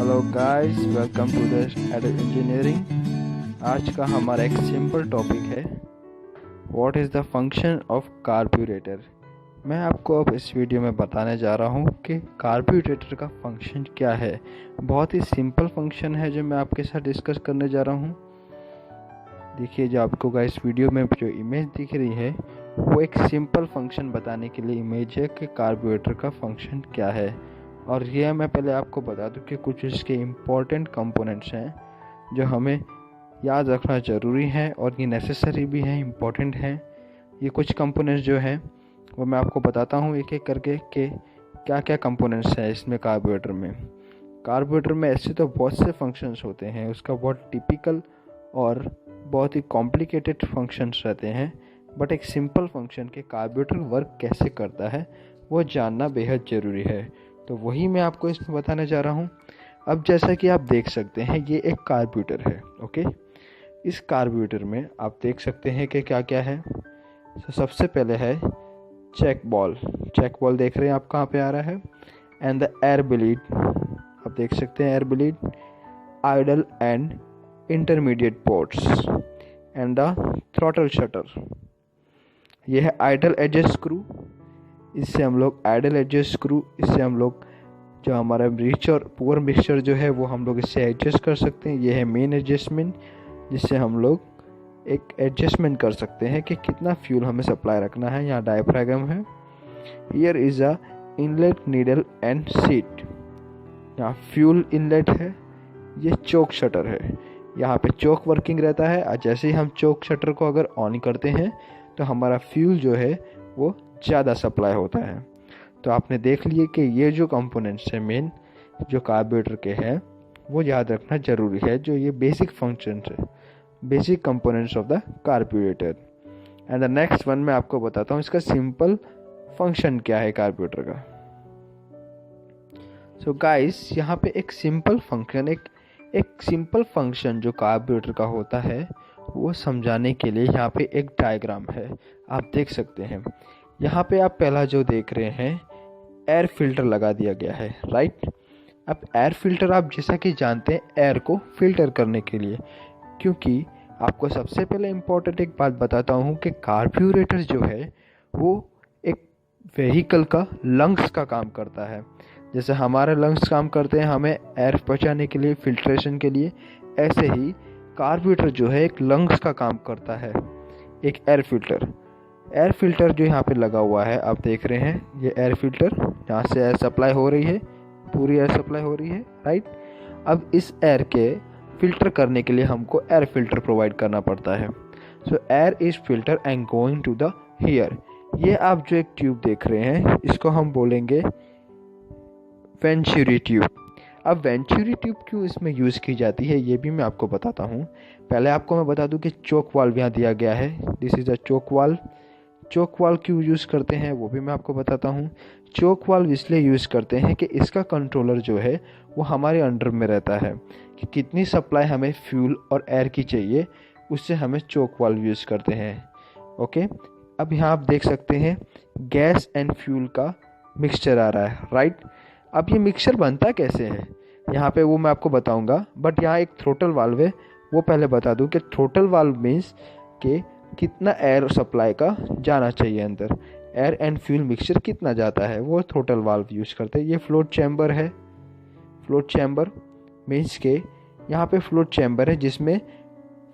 Hello guys, welcome to the adult engineering. आज का हमारा एक सिंपल टॉपिक है, what is the function of carburettor. मैं आपको अब इस वीडियो में बताने जा रहा हूँ कि कार्ब्यूरेटर का फंक्शन क्या है। बहुत ही सिंपल फंक्शन है जो मैं आपके साथ डिस्कस करने जा रहा हूँ। देखिए, जो आपको गाइस वीडियो में जो इमेज दिख रही है वो एक सिंपल फंक्शन बताने के लिए इमेज है कि कार्ब्यूरेटर का फंक्शन क्या है। और ये मैं पहले आपको बता दूं कि कुछ इसके इम्पोर्टेंट कंपोनेंट्स हैं जो हमें याद रखना ज़रूरी है और ये नेसेसरी भी हैं, इम्पोर्टेंट हैं। ये कुछ कंपोनेंट्स जो हैं वो मैं आपको बताता हूँ एक एक करके कि क्या क्या कंपोनेंट्स हैं इसमें कार्ब्यूरेटर में। कार्ब्यूरेटर में ऐसे तो बहुत से फंक्शंस होते हैं, उसका बहुत टिपिकल और बहुत ही कॉम्प्लिकेटेड फंक्शंस रहते हैं, बट एक सिंपल फंक्शन के कार्ब्यूरेटर वर्क कैसे करता है वो जानना बेहद ज़रूरी है। तो वही मैं आपको इसमें बताने जा रहा हूँ। अब जैसा कि आप देख सकते हैं ये एक कार्ब्यूरेटर है। ओके, इस कार्ब्यूरेटर में आप देख सकते हैं कि क्या क्या है। तो सबसे पहले है चेक बॉल देख रहे हैं आप कहाँ पे आ रहा है। एंड द एयर ब्लीड, आप देख सकते हैं air bleed, idle and intermediate ports and the throttle shutter. यह है आइडल एडजस्ट स्क्रू, इससे हम लोग जो हमारा रिच और पुअर मिक्सचर जो है वो हम लोग इससे एडजस्ट कर सकते हैं। ये है मेन एडजस्टमेंट, जिससे हम लोग एक एडजस्टमेंट कर सकते हैं कि कितना फ्यूल हमें सप्लाई रखना है। यहाँ डायफ्रागम है। Here is a inlet needle and seat. यहाँ फ्यूल इनलेट है। ये चोक शटर है, यहाँ पे चोक वर्किंग रहता है। और जैसे ही हम चोक शटर को अगर ऑन करते हैं तो हमारा फ्यूल जो है वो ज़्यादा सप्लाई होता है। तो आपने देख लिए कि ये जो कंपोनेंट्स हैं मेन जो कार्ब्यूरेटर के हैं वो याद रखना ज़रूरी है। जो ये बेसिक फंक्शंस है, basic components of the carburettor. And the next one मैं आपको बताता हूँ इसका सिंपल फंक्शन क्या है कार्ब्यूरेटर का। सो गाइस, यहाँ पे एक सिंपल फंक्शन जो कार्ब्यूरेटर का होता है वो समझाने के लिए यहाँ पे एक डायग्राम है, आप देख सकते हैं। यहाँ पे आप पहला जो देख रहे हैं एयर फिल्टर लगा दिया गया है, राइट। अब एयर फिल्टर आप जैसा कि जानते हैं एयर को फिल्टर करने के लिए, क्योंकि आपको सबसे पहले इम्पोर्टेंट एक बात बताता हूँ कि कार्ब्यूरेटर जो है वो एक व्हीकल का लंग्स का काम करता है। जैसे हमारे लंग्स काम करते हैं हमें एयर पहुँचाने के लिए, फिल्ट्रेशन के लिए, ऐसे ही कार्ब्यूरेटर जो है एक लंग्स का काम करता है, एक एयर फिल्टर जो यहाँ पे लगा हुआ है आप देख रहे हैं। ये एयर फिल्टर, यहाँ से एयर सप्लाई हो रही है, पूरी एयर सप्लाई हो रही है, राइट। अब इस एयर के फिल्टर करने के लिए हमको एयर फिल्टर प्रोवाइड करना पड़ता है। So air is filter and going to the here. ये आप जो एक ट्यूब देख रहे हैं इसको हम बोलेंगे वेंचुरी ट्यूब। अब वेंचुरी ट्यूब क्यों इसमें यूज़ की जाती है ये भी मैं आपको बताता हूँ। पहले आपको मैं बता दूँ कि चोक वाल्व यहाँ दिया गया है, this is a choke valve क्यों यूज़ करते हैं वो भी मैं आपको बताता हूँ। चोक वाल्व इसलिए यूज़ करते हैं कि इसका कंट्रोलर जो है वो हमारे अंडर में रहता है कि कितनी सप्लाई हमें फ्यूल और एयर की चाहिए, उससे हमें चोक वाल्व यूज़ करते हैं। ओके, अब यहाँ आप देख सकते हैं गैस एंड फ्यूल का मिक्सचर आ रहा है, राइट। अब ये मिक्सचर बनता कैसे है यहाँ पे वो मैं आपको बताऊँगा, बट यहाँ एक थ्रोटल वाल्व है, वो पहले बता दूँ कि थ्रोटल वाल्व मीन्स कि कितना एयर सप्लाई का जाना चाहिए अंदर, एयर एंड फ्यूल मिक्सचर कितना जाता है वो थ्रोटल वाल्व यूज़ करते हैं। ये फ्लोट चैम्बर है, फ्लोट चैम्बर मीन्स के यहाँ पे फ्लोट चैम्बर है जिसमें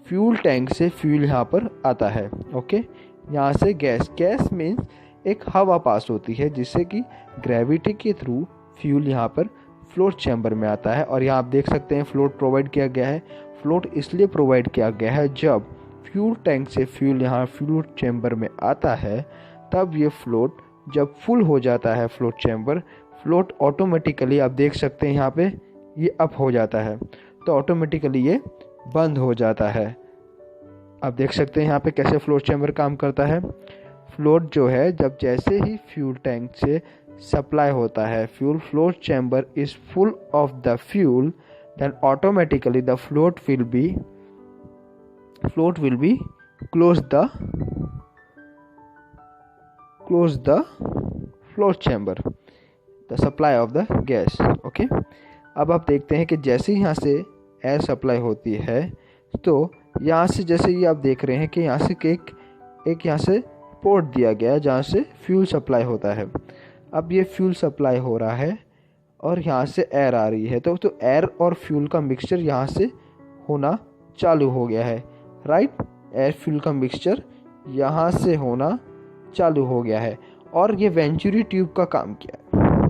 फ्यूल टैंक से फ्यूल यहाँ पर आता है। ओके, यहाँ से गैस मीन्स एक हवा पास होती है जिससे कि ग्रेविटी के थ्रू फ्यूल यहाँ पर फ्लोट चैम्बर में आता है। और यहाँ आप देख सकते हैं फ्लोट प्रोवाइड किया गया है। फ्लोट इसलिए प्रोवाइड किया गया है जब फ्यूल टैंक से फ्यूल यहाँ फ्लोट चैम्बर में आता है तब ये फ्लोट जब फुल हो जाता है फ्लोट ऑटोमेटिकली आप देख सकते हैं यहाँ पे ये अप हो जाता है, तो ऑटोमेटिकली ये बंद हो जाता है। आप देख सकते हैं यहाँ पे कैसे फ्लोट चैम्बर काम करता है। फ्लोट जो है जब जैसे ही फ्यूल टैंक से सप्लाई होता है fuel, float chamber is full of the fuel, then automatically the float will be close the float chamber, the supply of the gas. Okay, अब आप देखते हैं कि जैसे ही यहाँ से एयर सप्लाई होती है तो यहाँ से जैसे ये आप देख रहे हैं कि यहाँ से एक यहाँ से पोर्ट दिया गया है जहाँ से फ्यूल सप्लाई होता है। अब ये फ्यूल सप्लाई हो रहा है और यहाँ से एयर आ रही है, तो एयर और फ्यूल का मिक्सचर यहाँ से होना चालू हो गया है, राइट। एयर फ्यूल का मिक्सचर यहाँ से होना चालू हो गया है और ये वेंचुरी ट्यूब का काम किया है।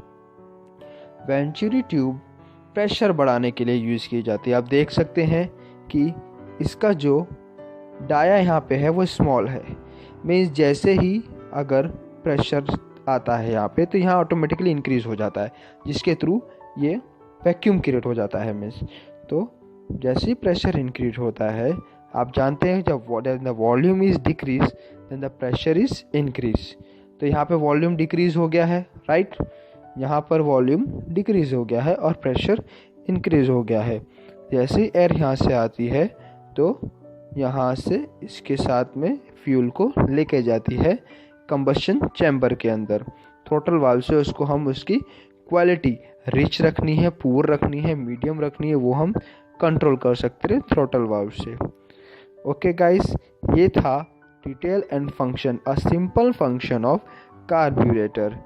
वेंचुरी ट्यूब प्रेशर बढ़ाने के लिए यूज़ की जाती है। आप देख सकते हैं कि इसका जो डाया यहाँ पे है वो स्मॉल है, मीन्स जैसे ही अगर प्रेशर आता है यहाँ पे तो यहाँ ऑटोमेटिकली इंक्रीज़ हो जाता है, जिसके थ्रू ये वैक्यूम क्रिएट हो जाता है। मीन्स तो जैसे ही प्रेशर इंक्रीज होता है, आप जानते हैं जब the volume is decrease then the pressure is increase. तो यहाँ पे वॉल्यूम डिक्रीज हो गया है, राइट। यहाँ पर वॉल्यूम डिक्रीज हो गया है और प्रेशर इंक्रीज हो गया है। जैसे ही एयर यहाँ से आती है तो यहाँ से इसके साथ में फ्यूल को लेके जाती है कंबशन चैम्बर के अंदर। थ्रॉटल वाल्व से उसको हम उसकी क्वालिटी रिच रखनी है, पुअर रखनी है, मीडियम रखनी है, वो हम कंट्रोल कर सकते हैं थ्रॉटल वाल्व से। ओके गाइस, ये था detail and function, a simple function of carburettor.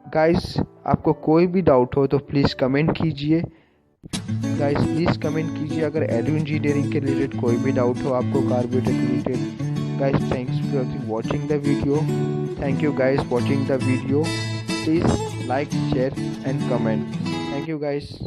Guys, आपको कोई भी डाउट हो तो प्लीज़ कमेंट कीजिए। गाइस प्लीज़ कमेंट कीजिए अगर एडो इंजीनियरिंग के रिलेटेड कोई भी डाउट हो आपको कार्ब्यूरेटर के related. Guys thanks for watching the video. Thank you guys watching the video. Please like, share and comment. Thank you guys.